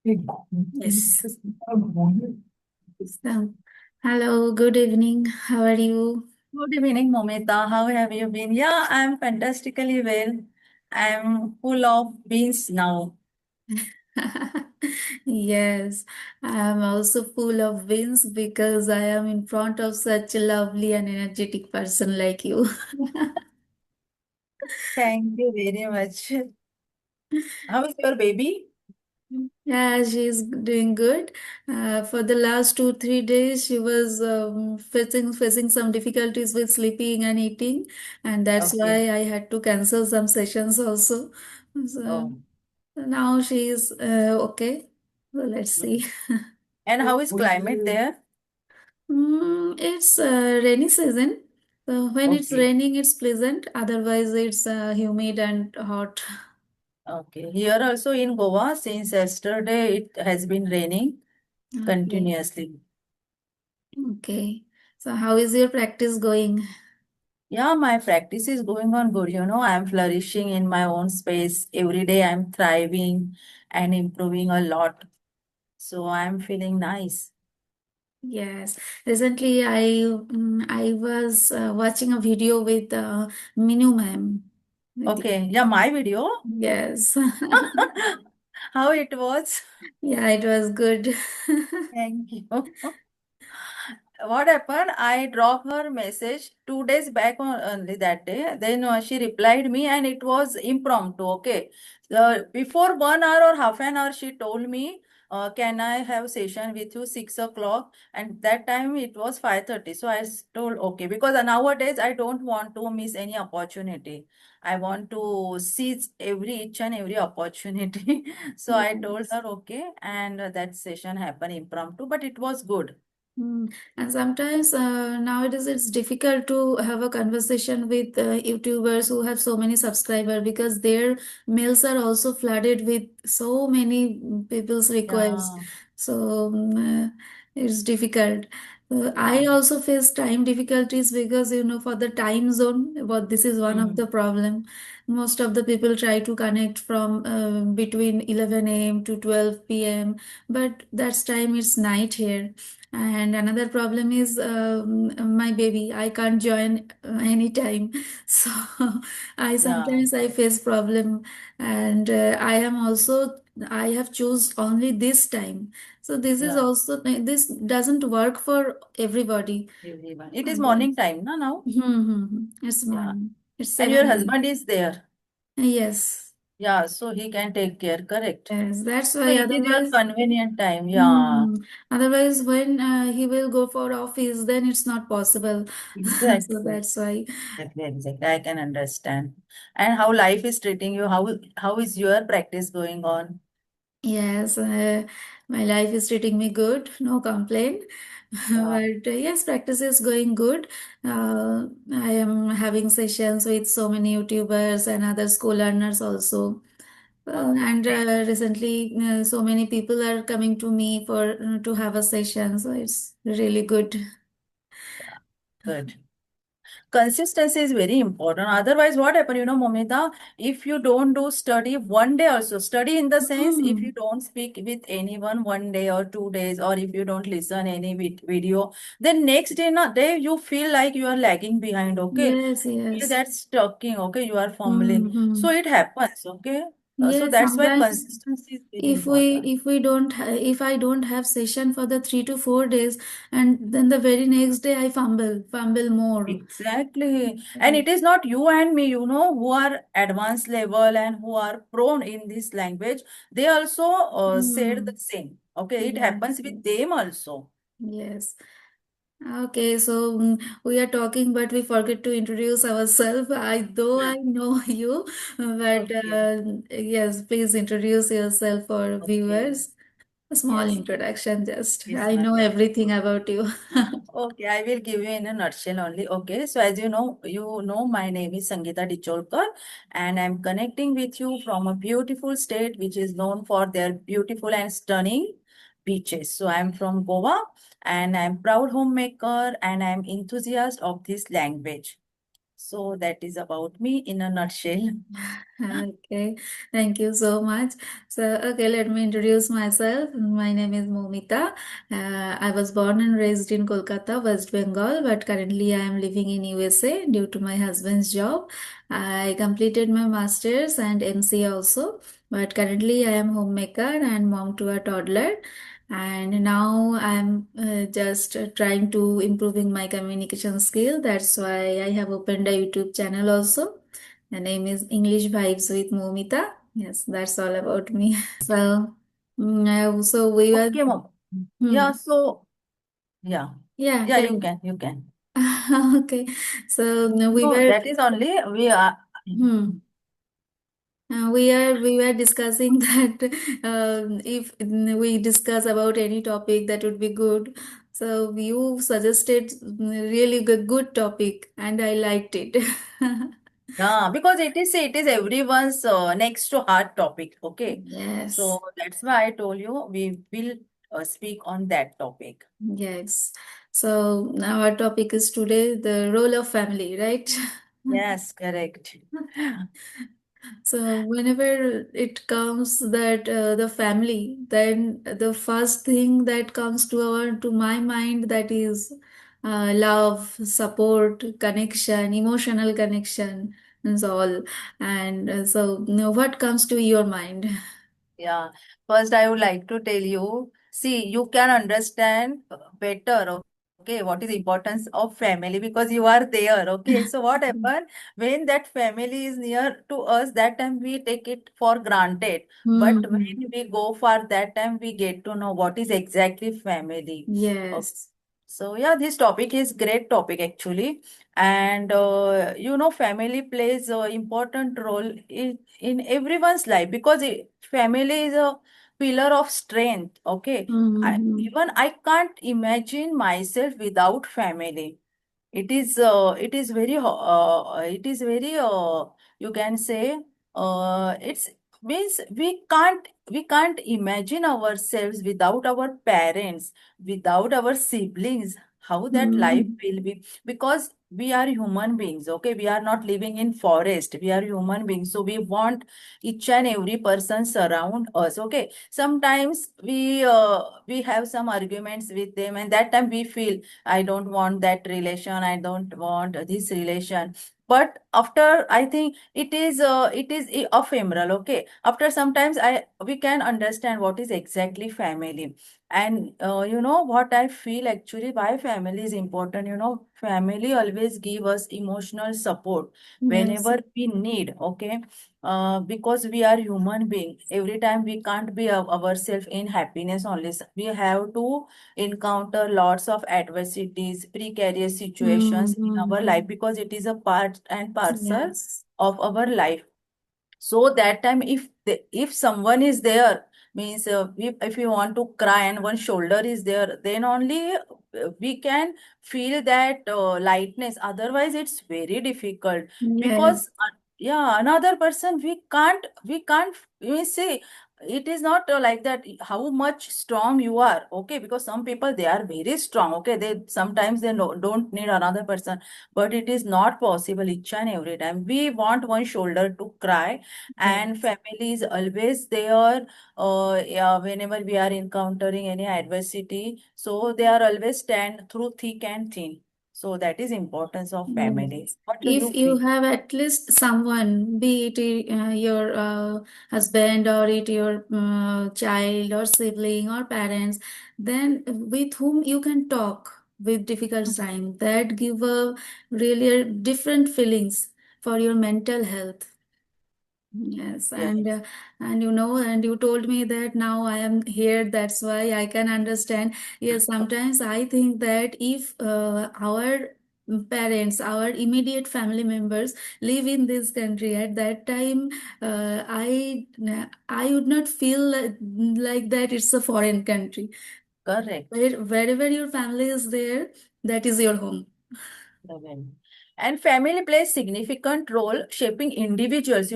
Yes. So, hello, good evening. How are you? Good evening, Momita. How have you been? Yeah, I'm fantastically well. I'm full of beans now. Yes, I am also full of wins because I am in front of such a lovely and energetic person like you. Thank you very much. How is your baby? Yeah, she's doing good. For the last 2, 3 days, she was facing some difficulties with sleeping and eating, and that's why Okay. I had to cancel some sessions also. So Oh. now she's okay. So let's Mm. see. And how is climate there? It's rainy season. So when it's Okay. raining, it's pleasant. Otherwise, it's humid and hot. Okay. Here also in Goa, since yesterday it has been raining Okay. continuously. Okay. So how is your practice going? Yeah, my practice is going on good. I'm flourishing in my own space. Every day I'm thriving and improving a lot. So I'm feeling nice. Yes, recently I was watching a video with Minu ma'am. With you. Okay, yeah, my video. Yes, How it was? yeah, it was good. Thank you. What happened? I dropped her message 2 days back on only that day. Then she replied me, and it was impromptu. Okay, before 1 hour or half an hour, she told me, "Can I have session with you 6 o'clock?" And that time it was 5:30. So told okay because nowadays I don't want to miss any opportunity. I want to seize each and every opportunity. So I told Yes. her okay, and that session happened impromptu, but it was good. And sometimes nowadays it's difficult to have a conversation with YouTubers who have so many subscribers because their mails are also flooded with so many people's requests. Yeah, So it's difficult. yeah. I also face time difficulties because for the time zone, what this is one of Mm, the problem. Most of the people try to connect from between 11 a.m. to 12 p.m. But that's time it's night here. And another problem is my baby. I can't join anytime, so I yeah, sometimes I face problem, and I have choose only this time. So this is yeah. also this doesn't work for everybody. Everyone. It is And morning time, no, now? it's Yeah. morning. It's And your 7 a.m. husband is there. Yes, Yeah, so he can take care, correct? yes. That's So why. it is your Otherwise, convenient time. Yeah, hmm otherwise, when he will go for office, then it's not possible. So exactly. that's why. Exactly. I can understand. And how life is treating you? How is your practice going on? Yes, my life is treating me good, no complaint. Yeah. But yes, practice is going good. I am having sessions with so many YouTubers and other school learners also. Okay. And recently, so many people are coming to me for to have a session, so it's really good. Yeah. Good. Consistency is very important. Otherwise, what happen, Momita, if you don't do study one day also, study in the sense if you Hmm. don't speak with anyone one day or 2 days, or if you don't listen any video, then next day, day you feel like you are lagging behind. Okay, Yes, you feel yes. that stucking. Okay, you are fumbling. So Hmm. it happens. Okay, so Yes, that's why sometimes consistency is very important. if I don't have session for the 3 to 4 days, and then the very next day I fumble more. Exactly. And it is not you and me, who are advanced level and who are prone in this language. They also said the Hmm. same. Okay, it Yes, happens with yes, them also. yes. Okay, so we are talking, but we forget to introduce ourselves. I know you, but Okay. yes, please introduce yourself for Okay. viewers. A small Yes. introduction, just Yes, I know ma'am. everything about you. Okay, I will give you in a nutshell only. Okay, so as my name is Sangeeta Dicholkar, and I'm connecting with you from a beautiful state which is known for their beautiful and stunning beaches. So I'm from Goa, and I'm proud homemaker, and I'm enthusiast of this language. So that is about me in a nutshell. Okay, thank you so much. So, okay, let me introduce myself. My name is Momita. I was born and raised in Kolkata, West Bengal, but currently I am living in USA due to my husband's job. I completed my master's and MCA also, but currently I am homemaker and mom to a toddler. And now I'm just trying to improving my communication skill. That's why I have opened a YouTube channel also. The name is English Vibes with Momita. Yes, that's all about me. So, so we were, Okay, mom. Yeah, hmm, so yeah. yeah, Yeah, tell you me. can, you can. Okay, so we No, were, that is only we are. we were discussing that if we discuss about any topic, that would be good. So you suggested really good topic, and I liked it. Yeah, because it is everyone's next to heart topic. Okay, Yes. so that's why I told you we will speak on that topic. Yes. So now our topic is today the role of family, right? Yes, correct. So whenever it comes that the family, then the first thing that comes to my mind, that is love, support, connection, emotional connection, and so all. And so, what comes to your mind? Yeah, first I would like to tell you, see, you can understand better, okay, what is importance of family because you are there, okay. So what happen when that family is near to us, that time we take it for granted. But Hmm. when we go for that time, we get to know what is exactly family. Okay. Yes. So yeah, this topic is great topic actually, and family plays a important role in everyone's life because family is a pillar of strength. Okay, Hmm. even I can't imagine myself without family. It is very you can say it's means we can't imagine ourselves without our parents, without our siblings, how that life Hmm. will be, because we are human beings. Okay, we are not living in forest, we are human beings, so we want each and every person surround us. Okay, sometimes we have some arguments with them, and that time we feel I don't want that relation, I don't want this relation. But after I think it is ephemeral. Okay, after sometimes I we can understand what is exactly family. And you know what I feel actually why family is important. Family always give us emotional support Yes. whenever we need. Okay, because we are human being. Every time we can't be ourselves in happiness only. We have to encounter lots of adversities, precarious situations in our Mm-hmm. life because it is a part and parcel Yes. of our life. So that time if someone is there, means if you want to cry and one shoulder is there, then only we can feel that lightness. Otherwise it's very difficult Yes. because yeah, another person we can't we say it is not like that how much strong you are. Okay, because some people they are very strong. Okay, they sometimes they don't need another person, but it is not possible each and every time. We want one shoulder to cry, and Yes. family is always there yeah, whenever we are encountering any adversity, so they are always stand through thick and thin. So that is importance of family. Yes. What do you If you feel? have at least someone, be it your husband or it your child or sibling or parents, then with whom you can talk with difficult time, that give a really different feelings for your mental health. Yes, Yes, and and you told me that now I am here. That's why I can understand. Yes, sometimes I think that if our parents, our immediate family members live in this country at that time, I would not feel like that it's a foreign country. correct. Wherever your family is there, that is your home. Correct. And family plays significant role shaping individuals.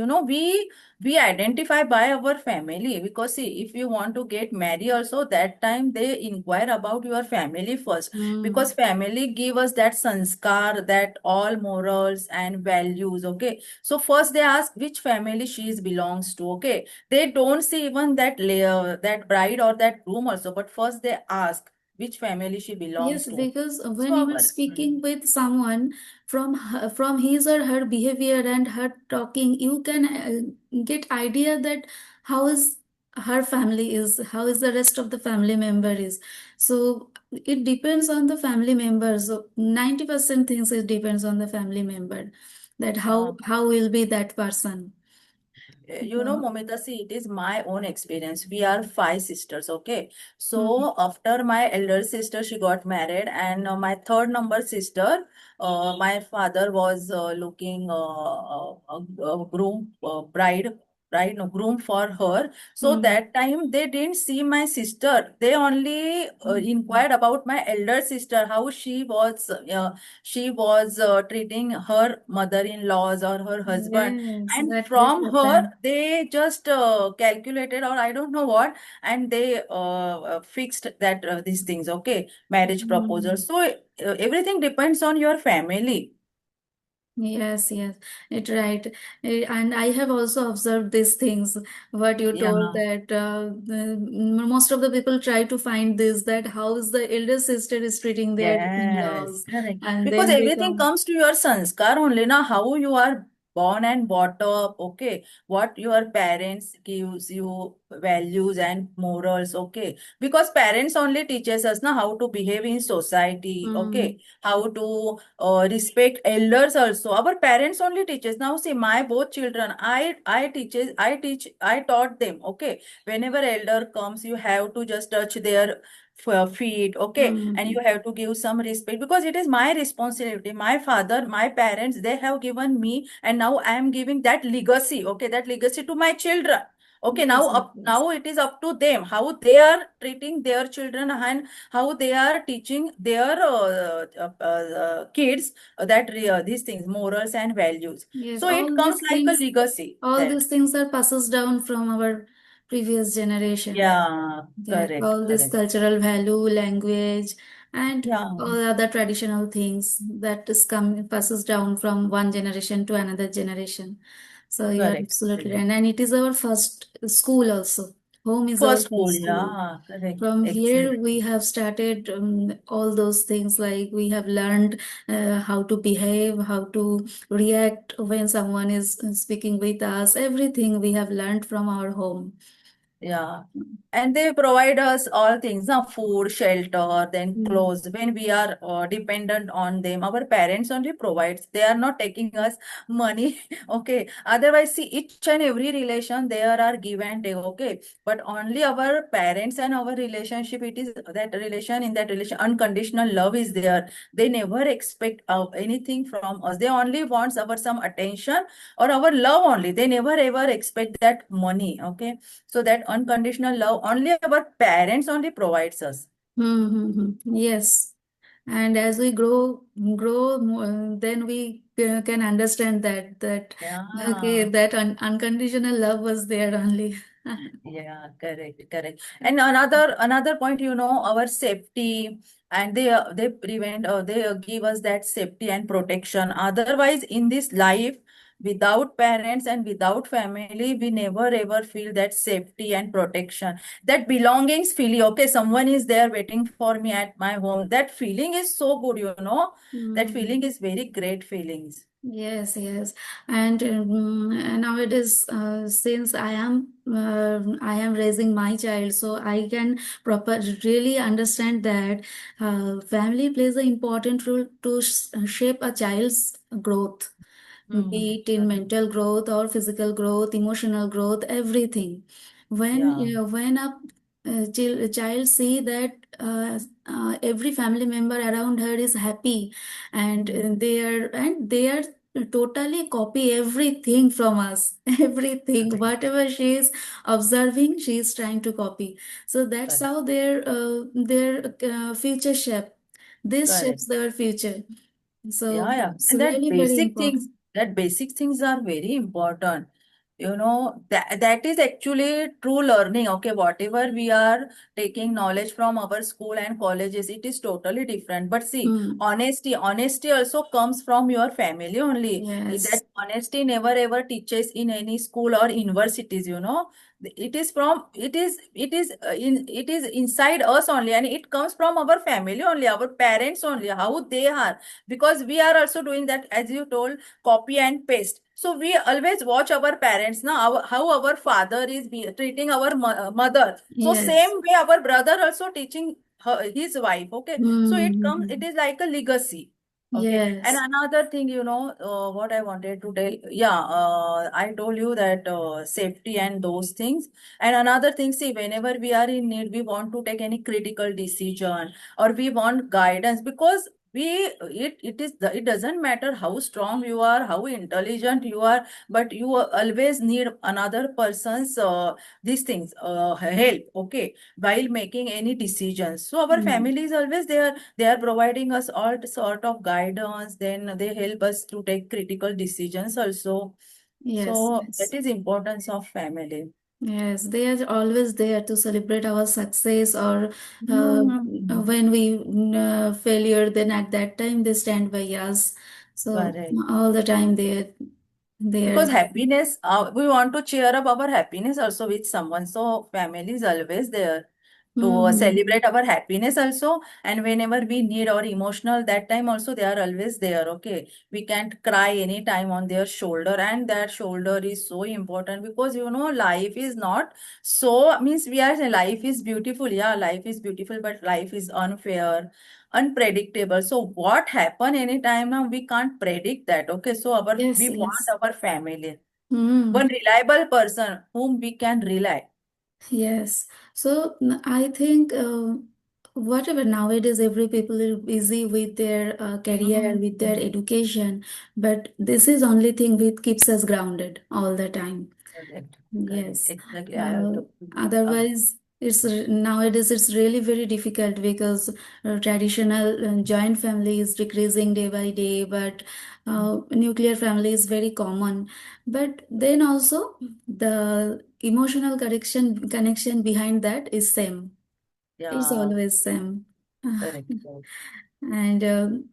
We identify by our family, because see, if you want to get married also, that time they inquire about your family first, because Mm. family give us that sanskar, that all morals and values. Okay, so first they ask which family she is belongs to. Okay, they don't see even that bride or that groom also, but first they ask which family she belongs Yes, to. because So when you are speaking with someone from his or her behavior and her talking, you can get idea that how is her family is, how is the rest of the family member is. So it depends on the family members. So 90% things it depends on the family member, that yeah. how will be that person. Momita, see, it is my own experience. We are five sisters, okay? Mm. So after my elder sister, she got married, and my third number sister, my father was looking a groom, no, groom for her. So Mm. that time they didn't see my sister. They only Mm. inquired about my elder sister, how she was treating her mother-in-laws or her husband, Yes, and that from her happen. they just calculated, or I don't know what, and they fixed that these things. Okay, marriage proposal. Mm. So everything depends on your family. Yes, yes, it right. And I have also observed these things, what you told Yeah. that most of the people try to find this, that how is the elder sister is treating their Yes, in-laws, correct. and Because then they everything come. comes to your sanskar only, na, how you are born and brought up, okay? What your parents gives you values and morals, okay? Because parents only teaches us na how to behave in society, Mm, okay? How to respect elders also. Our parents only teaches. Now see, my both children, I taught them, okay? Whenever elder comes, you have to just touch their feet, okay, and you mm, have to give some respect, because it is my responsibility. My father, my parents, they have given me, and now I am giving that legacy, okay, that legacy to my children. Okay, now yes, up yes, now it is up to them how they are treating their children, and how they are teaching their kids these things, morals and values. yes. So it comes like a legacy All that. these things are passes down from our previous generation. Yeah, Yes, correct, all this correct. cultural value, language, and Yeah, all other traditional things that is come passes down from one generation to another generation. So you are correct, absolutely correct. right. And it is our first school also. Home is our First school, first school. yeah, correct, From here, exactly. we have started all those things, like we have learned how to behave, how to react when someone is speaking with us. Everything we have learned from our home. Yeah. And they provide us all things, food, shelter, then Mm. clothes. When we are dependent on them, our parents only provides. They are not taking us money. Okay. Otherwise, see, each and every relation there are give and take. Okay. But only our parents and our relationship, it is that relation, in that relation, unconditional love is there. They never expect anything from us. They only want our some attention or our love only. They never ever expect that money. Okay, so that unconditional love only our parents only provides us. Mm-hmm. Yes. And as we grow more, then we can understand that okay, Yeah, that unconditional love was there only. yeah, correct, correct. And another point, our safety, and they prevent, they give us that safety and protection. Otherwise, in this life, without parents and without family, we never ever feel that safety and protection, that belongings feeling. Okay, someone is there waiting for me at my home. That feeling is so good, That Mm. feeling is very great feelings. Yes, yes, and nowadays, since I am raising my child, so I can proper really understand that family plays an important role to shape a child's growth, Hmm. be it in mental growth or physical growth, emotional growth, everything. Yeah. When a child see that every family member around her is happy, and Hmm. they are totally copy everything from us, everything Correct. whatever she is observing, she is trying to copy. So that's Correct. how their future shape. This Correct. shapes their future. So Yeah, yeah. it's And really very important. that basic things are very important. You know, that is actually true learning. Okay, whatever we are taking knowledge from our school and colleges, it is totally different. But see, Hmm. honesty also comes from your family only. Yes. That honesty never ever teaches in any school or universities, you know. It is inside us only, and it comes from our family only, our parents only, how they are, because we are also doing that, as you told, copy and paste. So we always watch our parents now, how our father is treating our mother, so Yes. same way our brother also teaching his wife. Okay, so it Hmm. is like a legacy. Okay, and Yes. another thing, what I wanted to tell, yeah, I told you that safety and those things. And another thing, see, whenever we are in need, we want to take any critical decision, or we want guidance, because it doesn't matter how strong you are, how intelligent you are, but you always need another person's these things help, okay, while making any decisions. So our Hmm. family is always there, they are providing us all sort of guidance, then they help us to take critical decisions also. Yes. So that Yes. is importance of family. Yes, they are always there to celebrate our success, or Hmm. when we failure, then at that time they stand by us. So Correct. all the time they are Because there. happiness, we want to cheer up our happiness also with someone. So family is always there to Hmm. celebrate our happiness also. And whenever we need or emotional, that time also they are always there. Okay, we can't cry anytime on their shoulder, and that shoulder is so important, because life is not so, means we are saying life is beautiful. Yeah, life is beautiful, but life is unfair, unpredictable. So what happen anytime now, we can't predict that. Okay, so Yes, we want yes. our family, Hmm. one reliable person whom we can rely. Yes. So I think whatever nowadays every people are busy with their career, Mhm. with their education, but this is only thing which keeps us grounded all the time. Correct, correct, Yes. exactly. I have Uh, to agree. Otherwise, nowadays it's really very difficult because traditional joint family is decreasing day by day, but nuclear family is very common. But then also the emotional connection behind that is same. It's Yeah, always same. correct, correct. And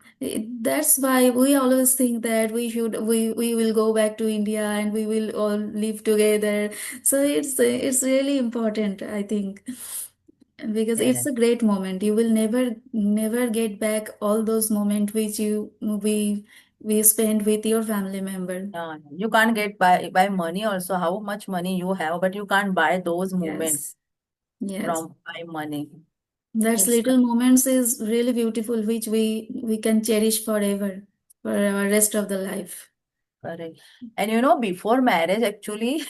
that's why we always think that we will go back to India and we will all live together. So it's really important, I think, because Yeah. it's a great moment. You will never get back all those moments which we spend with your family member. You can't get by money also, how much money you have, but you can't buy those Yes, moments yes. from by money. That's It's little moments is really beautiful, which we can cherish forever for our rest of the life. correct. And before marriage, actually,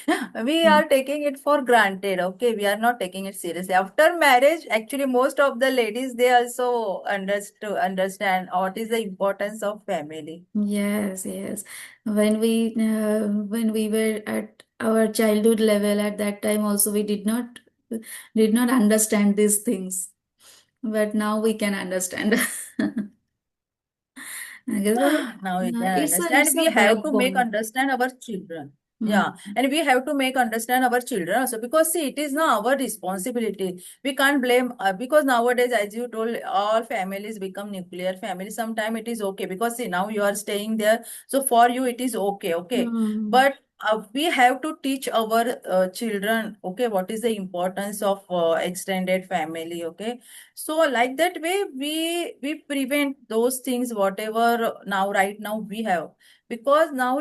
we Mm. are taking it for granted. Okay, we are not taking it seriously. After marriage, actually, most of the ladies, they also understand what is the importance of family. Yes, yes. When we were at our childhood level at that time also we did not understand these things. But now we can understand. Because, Now we can it's a understand. it's We a have to make backbone. understand our children. Yeah, Mm. and we have to make understand our children also, because see, it is not our responsibility. We can't blame, because nowadays, as you told, all families become nuclear families. Sometimes it is okay, because see, now you are staying there, so for you it is okay, okay. Mm. But we have to teach our children, okay, what is the importance of extended family, okay. So like that way, we prevent those things whatever now right now we have, because now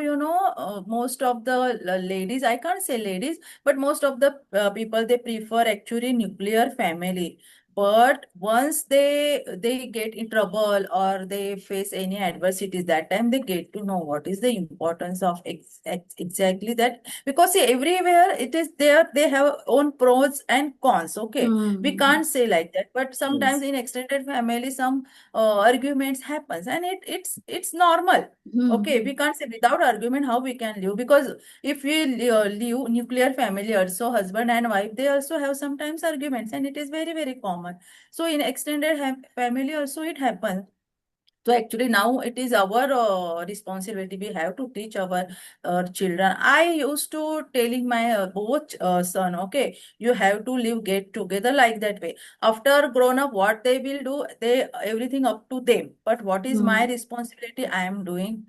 most of the ladies, I can't say ladies, but most of the people, they prefer actually nuclear family. But once they get in trouble or they face any adversities, that time they get to know what is the importance of exactly that, because see, everywhere it is there, they have own pros and cons, okay. We Mm. can't say like that, but sometimes Yes. in extended family some arguments happens, and it's normal. Okay, Mm. we can't say without argument how we can live, because if we live nuclear family also, husband and wife, they also have sometimes arguments, and it is very very common. So in extended family also it happens. So actually now it is our responsibility. We have to teach our children. I used to telling my both son, okay, you have to live get together like that way. After grown up, what they will do, they everything up to them. But what is my Hmm. responsibility? I am doing.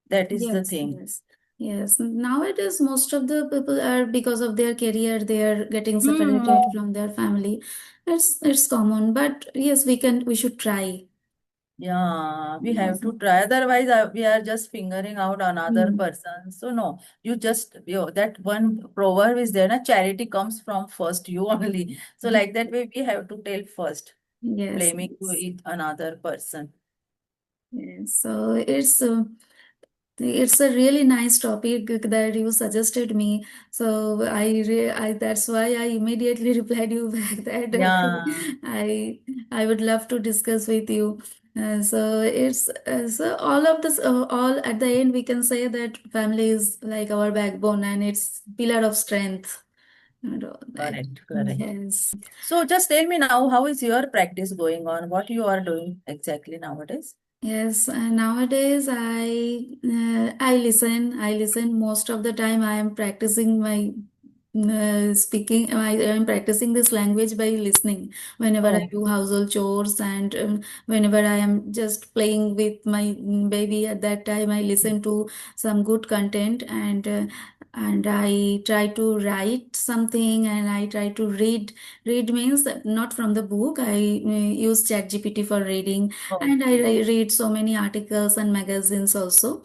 That is the Yes, thing. yes, yes. Nowadays, most of the people are, because of their career, they are getting separated Hmm. from their family. It's common, but yes, we should try. Yeah, we have Yes. to try. Otherwise, we are just fingering out another Hmm. person. So no, you just that one proverb is there. Na, charity comes from first you only. So like that way, we have to tell first, Yes, blaming yes, with another person. yes. So it's a really nice topic that you suggested me. So that's why I immediately replied you back that okay, Yeah, I would love to discuss with you. So all of this, all at the end we can say that family is like our backbone and it's pillar of strength. And all that. correct, correct. Yes. So just tell me now, how is your practice going on? What you are doing exactly nowadays? Yes, nowadays I listen. I listen most of the time. I am practicing my speaking. I am practicing this language by listening whenever I Oh, do household chores and whenever I am just playing with my baby. At that time, I listen to some good content and I try to write something and I try to read. Read means not from the book. I use ChatGPT for reading and I okay. read so many articles and magazines also.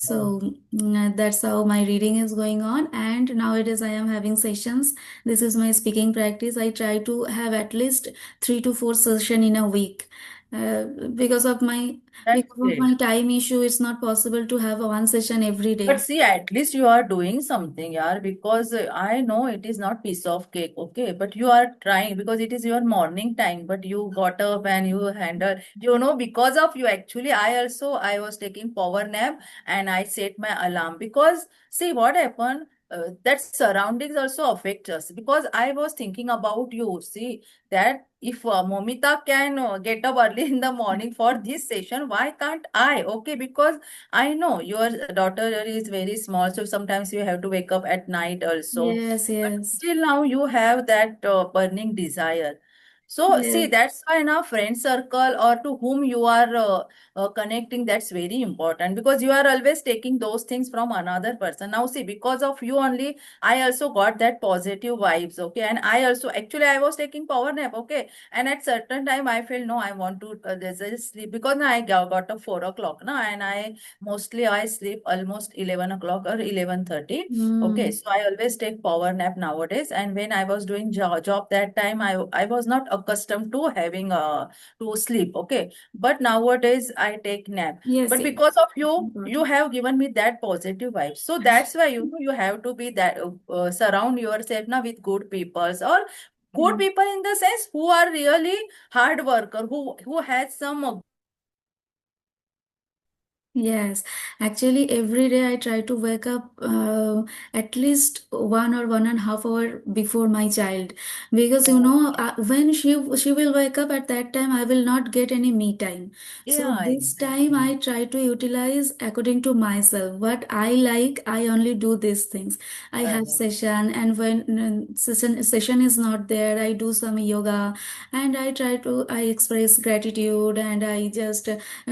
Oh, So that's how my reading is going on. And nowadays I am having sessions. This is my speaking practice. I try to have at least 3 to 4 session in a week. Uh, because of my that's because of great. my time issue, it's not possible to have a one session every But day. see, at least you are doing something, yeah, because I know it is not piece of cake, okay, but you are trying because it is your morning time, but you got up and you handle, because of you, actually, I was taking power nap and I set my alarm because see what happened, that surroundings also affect us because I was thinking about you, see, that if Momita can get up early in the morning for this session, why can't I? Okay, because I know your daughter is very small, so sometimes you have to wake up at night also. Yes, But yes, still now you have that burning desire. So see, yes, that's why in our friend circle or to whom you are connecting, that's very important because you are always taking those things from another person. Now see, because of you only, I also got that positive vibes, okay? And I also, actually, I was taking power nap, okay? And at certain time, I feel, no, I want to just sleep because now I got a 4 o'clock now, and I sleep almost 11 o'clock or 11:30. Okay, mm, so I always take power nap nowadays. And when I was doing job that time, I was not accustomed to having to sleep. Okay, but nowadays I take nap. yes, But yes. because of you, you Important. have given me that positive vibe. So that's why you have to be that surround yourself now with good peoples or good Mm. people in the sense who are really hard worker who has some Yes, actually, every day I try to wake up at least 1 or 1.5 hour before my child, because okay. when she will wake up at that time, I will not get any me time. So Yeah, this time exactly. I try to utilize according to myself. What I like, I only do these things. I have Correct. session, and when session is not there, I do some yoga, and I express gratitude, and I just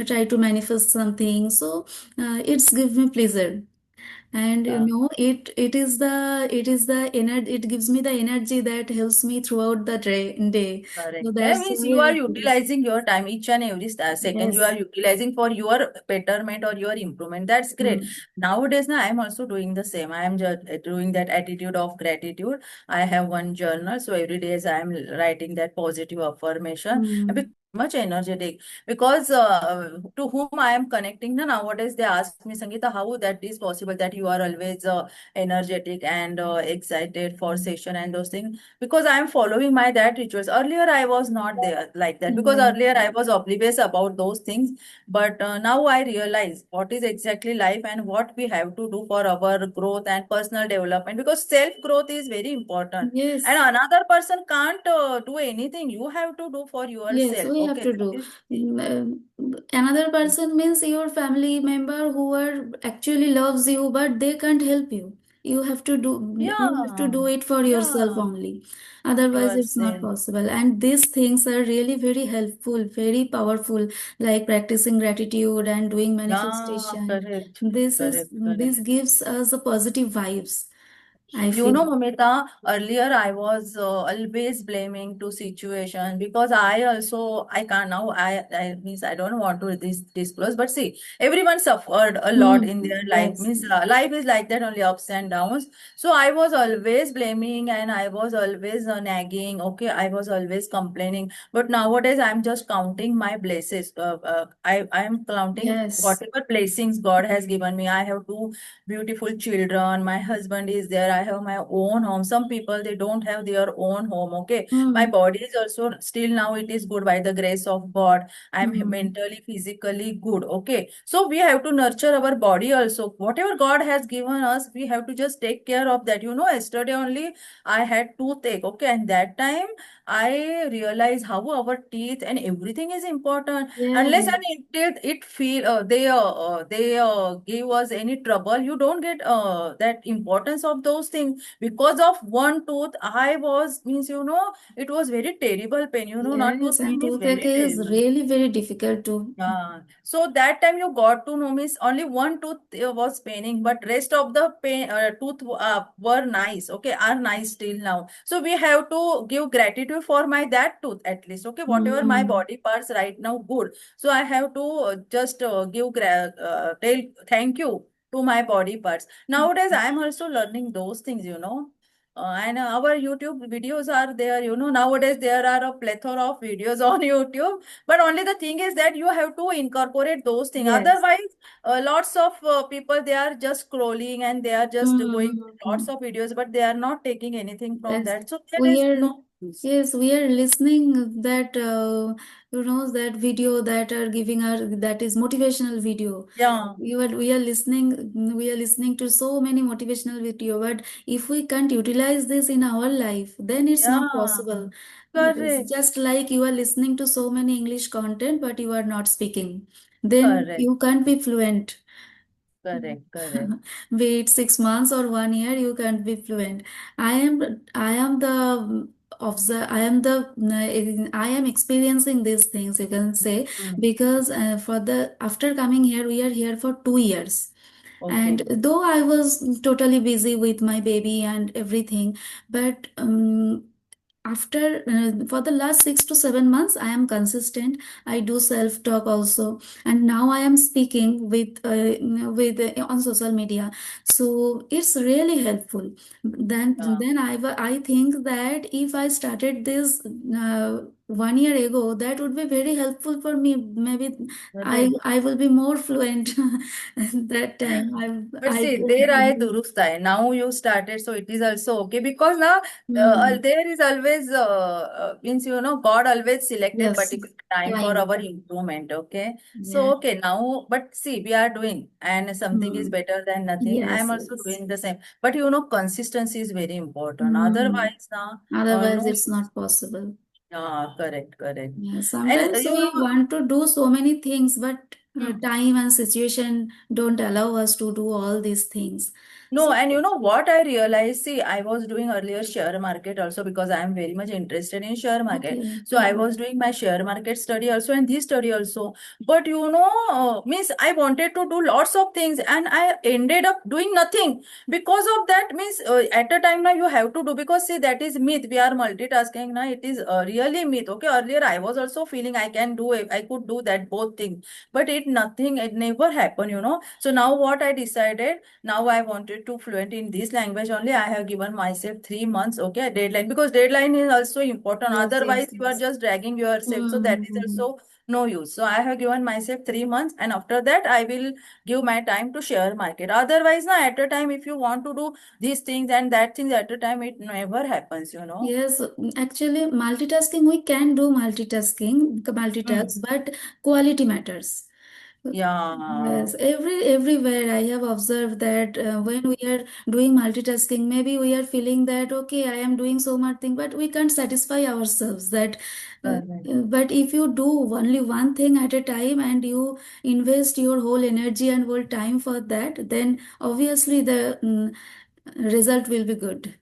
try to manifest something. So it's give me pleasure, and Yeah. it is the energy. It gives me the energy that helps me throughout the day. So Correct. That that's means you why are I choose. utilizing your time each and every second. You are Yes. utilizing for your betterment or your improvement. That's great. Mm. Nowadays, now I am also doing the same. I am just doing that attitude of gratitude. I have one journal, so every day I am writing that positive affirmation. I Mm. become much energetic because to whom I am connecting now nowadays they ask me, Sangeeta, how that is possible that you are always energetic and excited for session and those things because I am following my that rituals. Earlier, I was not there like that because Yeah. earlier I was oblivious about those things. But now I realize what is exactly life and what we have to do for our growth and personal development because self growth is very important. And Yes. another person can't do anything. You have to do for Yes, yourself. we we have Okay, to that do. is Another person means your family member who are actually loves you, but they can't help you. You have to yeah, do it for yourself yeah. only. You Otherwise, are it's not saying, possible. And these things are really very helpful, very powerful, like practicing gratitude and doing yeah, manifestation. correct, correct, This correct. gives us a positive vibes, I You feel. know, Momita, earlier I was always blaming to situation because I also I can't now I means I don't want to disclose, but see, everyone suffered a lot in Hmm. their life. Yes. Means life is like that, only ups and downs. So I was always blaming and I was always nagging. Okay, I was always complaining. But nowadays I'm just counting my blessings. I am counting Yes. whatever blessings God has given me. I have two beautiful children, my husband is there, I have my own home. Some people they don't have their own home. Okay, my Hmm. body is also still now it is good by the grace of God. I'm Hmm. mentally physically good. Okay, so we have to nurture our body also. Whatever God has given us, we have to just take care of that. You know, yesterday only I had toothache. Okay, and that time I realize how our teeth and everything is important. Unless Yes. and until it feel they give us any trouble, you don't get that importance of those things. Because of one tooth I was means it was very terrible pain. Not Yes. tooth And pain is toothache very is terrible. really very difficult to. Yeah. So that time you got to know means only one tooth was paining, but rest of the pain tooth were nice. Okay, are nice till now. So we have to give gratitude for my that tooth at least. Okay, whatever my Hmm. body parts right now good. So I have to just give tell thank you to my body parts. Nowadays I am also learning those things. And our YouTube videos are there. Nowadays there are a plethora of videos on YouTube, but only the thing is that you have to incorporate those things. Yes. Otherwise, lots of people they are just scrolling and they are just going through Hmm. lots of videos, but they are not taking anything from Yes. that. So there We is are, no use. yes, we are listening that, that video that are giving our, that is motivational video. Yeah, We are listening to so many motivational video, but if we can't utilize this in our life, then it's not yeah, possible. It's correct, just like you are listening to so many English content, but you are not speaking. Then correct, you can't be fluent. correct, correct. Wait 6 months or 1 year, you can't be fluent. I am the observe. I am experiencing these things. You can say Hmm. because for the after coming here, we are here for 2 years. And Okay. though I was totally busy with my baby and everything, but after for the last 6 to 7 months I am consistent. I do self talk also, and now I am speaking on social media, so it's really helpful. Yeah, I think that if I started this 1 year ago, that would be very helpful for me. Maybe correct. I will be more fluent that time. But I see, there I durust hai. Now you started, so it is also okay because now Hmm. there is always means God always selected Yes, particular time for time. our improvement. Okay, so Yeah. okay now, but see, we are doing, and something is Hmm. better than nothing. I am Yes, also yes. doing the same, but consistency is very important. Hmm. Otherwise, now Otherwise, no it's use. not possible. Yeah, correct, correct, Yeah, and sometimes we want to do so many things, but hmm. time and situation don't allow us to do all these things. No, So, and you know what I realized? See, I was doing earlier share market also because I am very much interested in share market. okay. So I was doing my share market study also and this study also. But means I wanted to do lots of things and I ended up doing nothing because of that. Means at a time now you have to do because see that is myth. We are multitasking now. It is really myth. Okay, earlier I was also feeling I can do it. I could do that both things, but it nothing. It never happened. So now what I decided. Now I wanted to fluent in this language only. I have given myself 3 months, okay, deadline because deadline is also important. Yes, Otherwise, yes, you are yes. just dragging yourself. So that is Mm-hmm. also no use. So I have given myself 3 months, and after that, I will give my time to share market. Otherwise, na at a time, if you want to do these things and that things at a time, it never happens. Yes, actually, multitasking, we can do multitasking, Hmm. multitask, but quality matters. Yeah. Yes, everywhere I have observed that when we are doing multitasking, maybe we are feeling that okay, I am doing so much thing, but we can't satisfy ourselves. Correct. But if you do only one thing at a time and you invest your whole energy and whole time for that, then obviously the result will be good.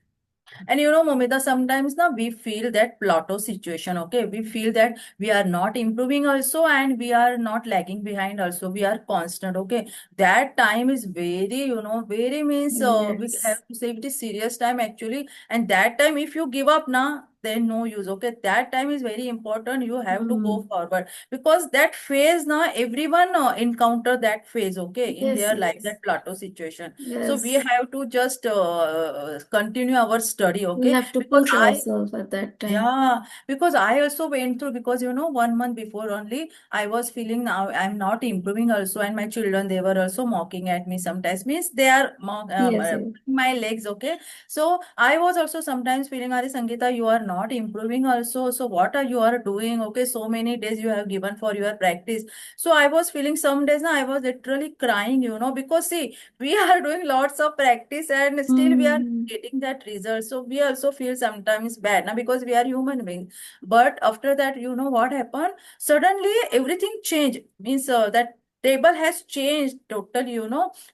And you know, Momita, sometimes now we feel that plateau situation, okay? We feel that we are not improving also and we are not lagging behind also. We are constant, okay? That time is very, very means we Yes. have to say it is serious time actually. And that time, if you give up now, then no use, okay? That time is very important. You have to go Mm. forward because that phase now, everyone encounter that phase, okay, in Yes, their life, yes, that plateau situation. So we yes. have to just continue our study, We okay? have to Because push I, ourselves at that time. yeah, because I also went through, because 1 month before only I was feeling now I'm not improving also, and my children, they were also mocking at me sometimes. Means they are Yes, yes. my legs, okay? So I was also sometimes feeling, Ari Sangeeta, you are not improving also. So what are you are doing? Okay, so many days you have given for your practice. So I was feeling some days now I was literally crying, because see, we are doing lots of practice and still we are Mm. getting that result. So we also feel sometimes bad now because we are human beings. But after that, you know what happened? Suddenly everything changed. Means that table has changed totally,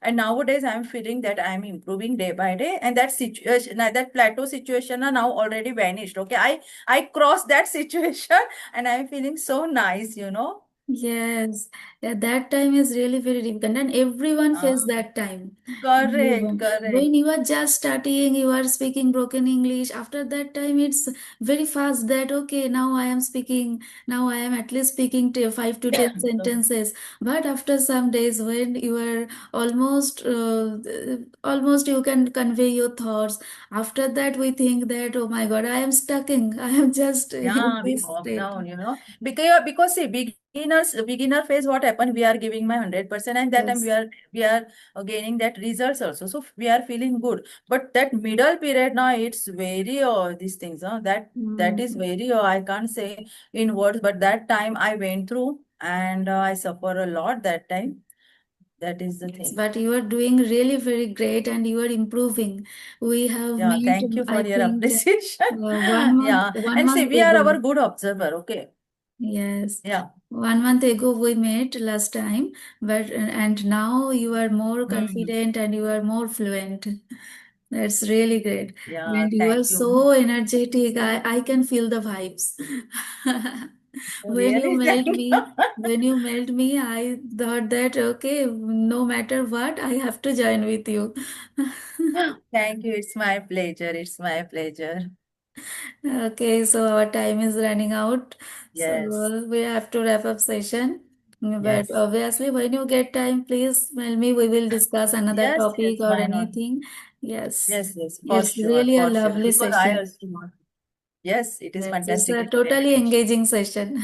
and nowadays I'm feeling that I'm improving day by day, and that situation, that plateau situation are now already vanished. Okay, I crossed that situation, and I'm feeling so nice. Yes, yeah, that time is really very difficult, and everyone Ah, faces that time. correct, Everyone. correct. When you are just starting, you are speaking broken English. After that time, it's very fast that okay, now I am speaking. Now I am at least speaking 5 to 10 sentences. But after some days, when you are almost you can convey your thoughts. After that, we think that oh my God, I am stucking. I am just in Yeah, we this walk state. down, because see, beginner phase, what happened? We are giving my 100%, and that time we Yes. are we are gaining that results also. So we are feeling good. But that middle period now, it's very these things, that is Mm. very I can't say in words, but that time I went through, and I suffer a lot that time. That is the Yes, thing. but you are doing really very great and you are improving. We have Yeah, met, thank you for I your think, appreciation. one month, Yeah, one and see, month we are our ago. good observer. Okay. Yes, Yeah. 1 month ago we met last time, but and now you are more Hmm. confident and you are more fluent. That's really great. Yeah, And you are thank you. so energetic. I can feel the vibes. Oh, When you really? mailed Thank me, when you mailed me, I thought that okay, no matter what, I have to join with you. you. Thank you. It's my pleasure. It's my pleasure. Okay, so our time is running out. Yes. So we have to wrap up session. But Yes. obviously, when you get time, please mail me. We will discuss another Yes, yes. topic or Why not? anything. Yes, Yes, yes, for it's sure, really a for sure. lovely Because I session. also want. Yes, it is It's fantastic. a It's very totally nice. engaging session.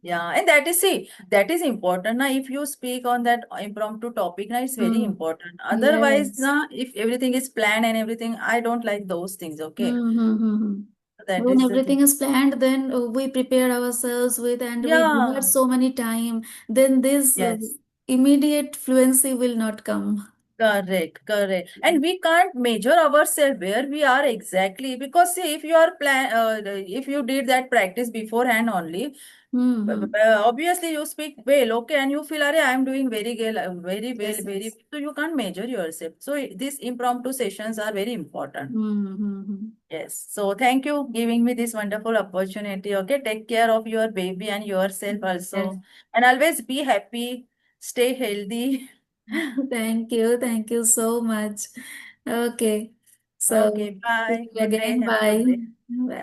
Yeah, and that is, see, that is important. Now, if you speak on that impromptu topic, now it's very Hmm. important. Otherwise, Yes. now, if everything is planned and everything, I don't like those things. Okay, Mm-hmm. that When is the everything thing. is planned, then we prepare ourselves with, and we have Yeah. so many time. Then this Yes. immediate fluency will not come. Correct, correct. And we can't measure ourselves where we are exactly, because see, if you are if you did that practice beforehand only, Mm-hmm. obviously you speak well, okay, and you feel, Are, I am doing very well, very well, Yes, very yes. well. So you can't measure yourself. So these impromptu sessions are very important. Mm-hmm. Yes. So thank you giving me this wonderful opportunity. Okay, take care of your baby and yourself Yes. also, and always be happy, stay healthy. Thank you. Thank you so much. Okay. So, Okay, see bye. you Good day. again. Have a good Bye. day. Bye.